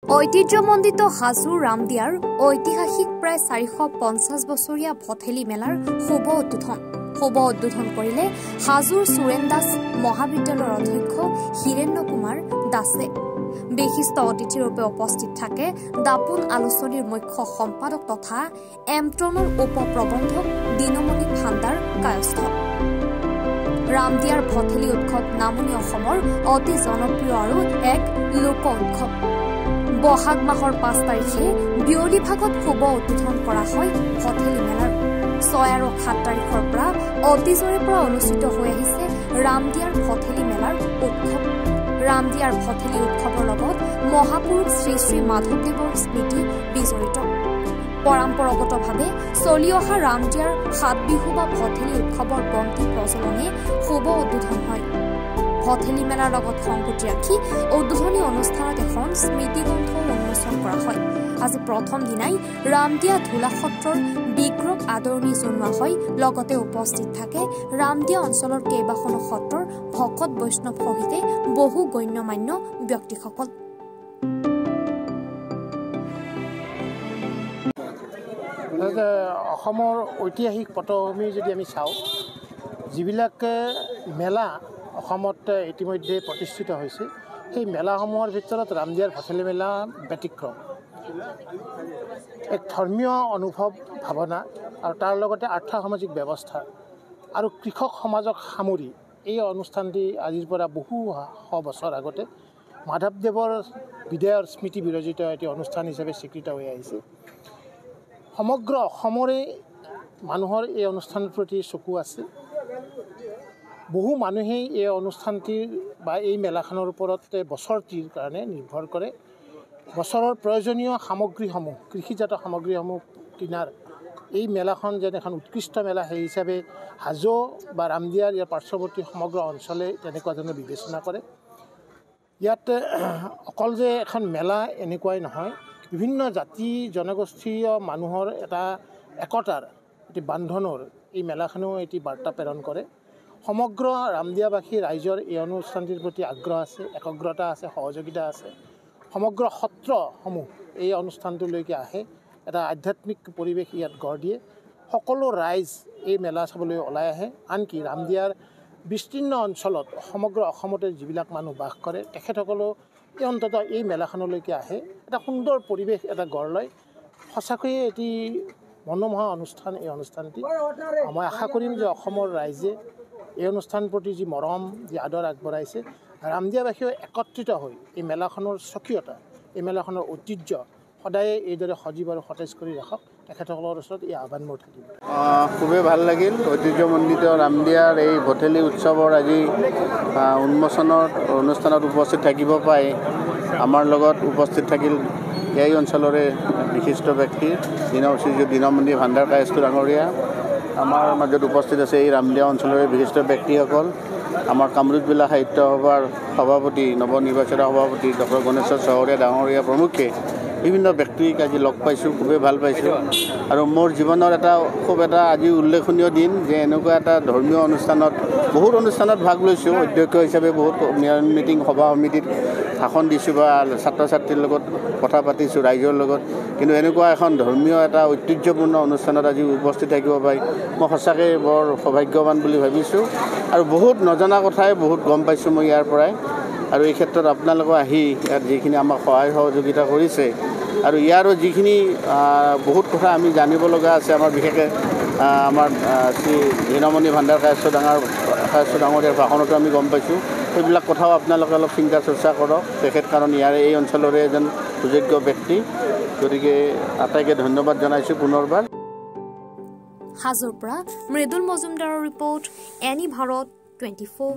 ঐতিহ্যমণ্ডিত হাজো ৰামদিয়াৰ ঐতিহাসিক প্ৰায় 450 বছৰীয়া ভঠেলি মেলাৰ শুভ উদ্বোধন কৰিলে হাজোৰ সুৰেন দাস মহাবিদ্যালয়ৰ অধ্যক্ষ হিৰেণ্য কুমাৰ দাসে। বিশিষ্ট অতিথিৰূপে উপস্থিত থাকে দাপোন আলোচনীৰ মুখ্য সম্পাদক তথা এমট্ৰনৰ উপ-প্ৰবন্ধক দিনমণি ভাণ্ডাৰ কায়স্থ। ৰামদিয়াৰ ভঠেলি উৎসৱ নামনি অসমৰ অতি জনপ্ৰিয় আৰু এক লোক উৎসৱ। বহাগ মাহৰ 5 তাৰিখে বিয়লি ভাগত শুভ উদ্বোধন কৰা হয় ভঠেলি মেলাৰ। 6 আৰু 7 তাৰিখৰ পৰা অতীজৰে পৰা অনুষ্ঠিত হৈ আহিছে ৰামদিয়াৰ ভঠেলি মেলাৰ উৎসৱ। ৰামদিয়াৰ ভঠেলি উৎসৱৰ লগত মহাপুৰুষ শ্ৰী শ্ৰী মাধৱদেৱৰ স্মৃতি বিজড়িত। পৰম্পৰাগতভাৱে চলি অহা ৰামদিয়াৰ 7 বিহু বা ভঠেলি উৎসৱৰ বন্তি প্ৰজ্বলনে শুভ উদ্বোধন হয়। ভঠেলি মেলাৰ লগত সংগতি ৰাখি উদ্বোধনী অনুষ্ঠানত এখন স্মৃতিগ্ৰন্থ উন্মোচন কৰা হয়। আজি প্ৰথম দিনাই ৰামদিয়া ধোলা সত্ৰৰ বিগ্ৰহ আদৰণি জনোৱা হয়। লগতে উপস্থিত থাকে ৰামদিয়া অঞ্চলৰ কেইবাখনো সত্ৰৰ ভকত বৈষ্ণৱ সহিতে বহু গণ্যমান্য ব্যক্তিসকল। অসমৰ ঐতিহাসিক পটভূমি যদি আমি চাওঁ, যিবিলাক মেলা অসমত ইতিমধ্যে প্ৰতিষ্ঠিত হৈছে, সেই মেলাসমূহৰ ভিতৰত ৰামদিয়াৰ ভঠেলি মেলা ব্যতিক্ৰম। এক ধৰ্মীয় অনুভৱ ভাৱনা আৰু তাৰ লগতে আৰ্থ-সামাজিক ব্যৱস্থা আৰু কৃষক সমাজক সামৰি এই অনুষ্ঠানটি আজিৰ পৰা বহু শ বছৰ আগতে মাধৱদেৱৰ বিদায়ৰ স্মৃতি বিৰচিত এটি অনুষ্ঠান হিচাপে স্বীকৃত হৈ আহিছে। সমগ্ৰ অসমৰে মানুহৰ এই অনুষ্ঠানৰ প্ৰতি চকু আছে। বহু মানুহেই এই অনুষ্ঠানটিৰ বা এই মেলাখনৰ ওপৰত বছৰটিৰ কাৰণে নিৰ্ভৰ কৰে। বছৰৰ প্ৰয়োজনীয় সামগ্ৰীসমূহ, কৃষিজাত সামগ্ৰীসমূহ কিনাৰ এই মেলাখন যেন এখন উৎকৃষ্ট মেলা, সেই হিচাপে হাজো বা ৰামদিয়াৰ ইয়াৰ পাৰ্শ্বৱৰ্তী সমগ্ৰ অঞ্চলে তেনেকুৱা ধৰণৰ বিবেচনা কৰে। ইয়াত অকল যে এখন মেলা এনেকুৱাই নহয়, বিভিন্ন জাতি জনগোষ্ঠীয় মানুহৰ এটা একতাৰ এটি বান্ধোনৰ এই মেলাখনেও এটি বাৰ্তা প্ৰেৰণ কৰে। সমগ্ৰ ৰামদিয়াবাসী ৰাইজৰ এই অনুষ্ঠানটিৰ প্ৰতি আগ্ৰহ আছে, একগ্ৰতা আছে, সহযোগিতা আছে। সমগ্ৰ সত্ৰসমূহ এই অনুষ্ঠানটোলৈকে আহে, এটা আধ্যাত্মিক পৰিৱেশ ইয়াত গঢ় দিয়ে। সকলো ৰাইজ এই মেলা চাবলৈ ওলাই আহে। আনকি ৰামদিয়াৰ বিস্তীৰ্ণ অঞ্চলত সমগ্ৰ অসমতে যিবিলাক মানুহ বাস কৰে, তেখেতসকলেও অন্ততঃ এই মেলাখনলৈকে আহে। এটা সুন্দৰ পৰিৱেশ এটা গঢ় লয়। সঁচাকৈয়ে এটি মনোমোহা অনুষ্ঠান এই অনুষ্ঠানটি। মই আশা কৰিম যে অসমৰ ৰাইজে এই অনুষ্ঠানৰ প্ৰতি যি মৰম, যি আদৰ আগবঢ়াইছে, ৰামদিয়াবাসীও একত্ৰিত হৈ এই মেলাখনৰ স্বকীয়তা, এই মেলাখনৰ ঐতিহ্য সদায়ে এইদৰে সজীৱ আৰু সতেজ কৰি ৰাখক, তেখেতসকলৰ ওচৰত এই আহ্বান মোৰ থাকিব। খুবেই ভাল লাগিল ঐতিহ্যমণ্ডিত ৰামদিয়াৰ এই ভঠেলি উৎসৱৰ আজি উন্মোচনৰ অনুষ্ঠানত উপস্থিত থাকিব পাই আমাৰ লগত উপস্থিত থাকিল এই অঞ্চলৰে বিশিষ্ট ব্যক্তি শ্ৰী দিনমণি ভাণ্ডাৰ কায়স্থ ডাঙৰীয়া। আমাৰ মাজত উপস্থিত আছে এই ৰামদিয়া অঞ্চলৰে বিশিষ্ট ব্যক্তিসকল, আমাৰ কামৰূপ জিলা সাহিত্য সভাৰ সভাপতি, নৱনিৰ্বাচিত সভাপতি ডক্টৰ গণেশ্বৰ চহৰীয়া ডাঙৰীয়া প্ৰমুখ্যে বিভিন্ন ব্যক্তিক আজি লগ পাইছোঁ, খুবেই ভাল পাইছোঁ। আৰু মোৰ জীৱনৰ খুব এটা আজি উল্লেখনীয় দিন যে এনেকুৱা এটা ধৰ্মীয় অনুষ্ঠানত, বহুত অনুষ্ঠানত ভাগ লৈছোঁ, অধ্যক্ষ হিচাপে বহুত মিটিং সভা সমিতিত ভাষণ দিছোঁ বা ছাত্ৰ ছাত্ৰীৰ লগত কথা পাতিছোঁ, ৰাইজৰ লগত। কিন্তু এনেকুৱা এখন ধৰ্মীয় এটা ঐতিহ্যপূৰ্ণ অনুষ্ঠানত আজি উপস্থিত থাকিব পাই মই সঁচাকৈ বৰ সৌভাগ্যৱান বুলি ভাবিছোঁ। আৰু বহুত নজনা কথাই বহুত গম পাইছোঁ মই ইয়াৰ পৰাই। আৰু এই ক্ষেত্ৰত আপোনালোকে আহি ইয়াত যিখিনি আমাক সহায় সহযোগিতা কৰিছে আৰু ইয়াৰো যিখিনি বহুত কথা আমি জানিব লগা আছে, আমাৰ বিশেষকৈ আমাৰ শ্ৰী দিনমণি ভাণ্ডাৰ কায়স্থ ডাঙৰীয়াৰ ভাষণতো আমি গম পাইছোঁ। সেইবিলাক কথাও আপোনালোকে অলপ চিন্তা চৰ্চা কৰক তেখেত, কাৰণ ইয়াৰে এই অঞ্চলৰে এজন সুযোগ্য ব্যক্তি। গতিকে আটাইকে ধন্যবাদ জনাইছোঁ পুনৰবাৰ। হাজোৰ পৰা মৃদুল মজুমদাৰৰ ৰিপৰ্ট, এনি ভাৰত 24।